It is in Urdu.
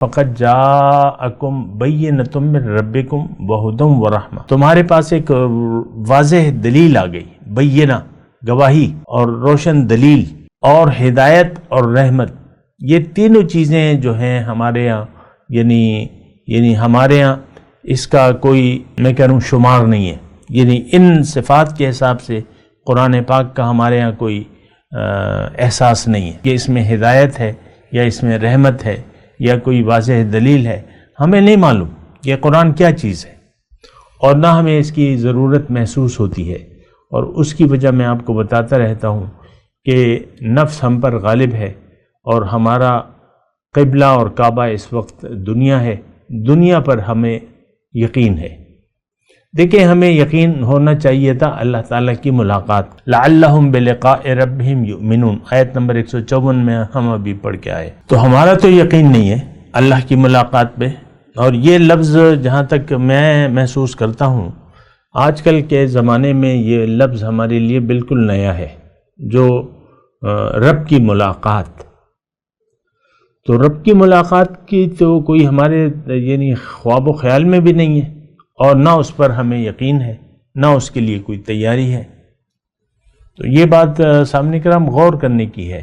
فقد جاءکم بینۃ من ربکم وہدی ورحمہ، تمہارے پاس ایک واضح دلیل آ گئی، بینہ گواہی اور روشن دلیل، اور ہدایت اور رحمت، یہ تینوں چیزیں جو ہیں ہمارے ہاں یعنی ہمارے ہاں اس کا کوئی میں کہہ رہا ہوں شمار نہیں ہے، یعنی ان صفات کے حساب سے قرآن پاک کا ہمارے ہاں کوئی احساس نہیں ہے کہ اس میں ہدایت ہے یا اس میں رحمت ہے یا کوئی واضح دلیل ہے، ہمیں نہیں معلوم کہ قرآن کیا چیز ہے، اور نہ ہمیں اس کی ضرورت محسوس ہوتی ہے، اور اس کی وجہ میں آپ کو بتاتا رہتا ہوں کہ نفس ہم پر غالب ہے، اور ہمارا قبلہ اور کعبہ اس وقت دنیا ہے، دنیا پر ہمیں یقین ہے۔ دیکھیں ہمیں یقین ہونا چاہیے تھا اللہ تعالیٰ کی ملاقات، لعلہم بلقاء ربہم یؤمنون، آیت نمبر 154 میں ہم ابھی پڑھ کے آئے۔ تو ہمارا تو یقین نہیں ہے اللہ کی ملاقات پہ، اور یہ لفظ جہاں تک میں محسوس کرتا ہوں آج کل کے زمانے میں یہ لفظ ہمارے لیے بالکل نیا ہے، جو رب کی ملاقات۔ تو رب کی ملاقات کی تو کوئی ہمارے خواب و خیال میں بھی نہیں ہے، اور نہ اس پر ہمیں یقین ہے، نہ اس کے لیے کوئی تیاری ہے۔ تو یہ بات سامعین کرام غور کرنے کی ہے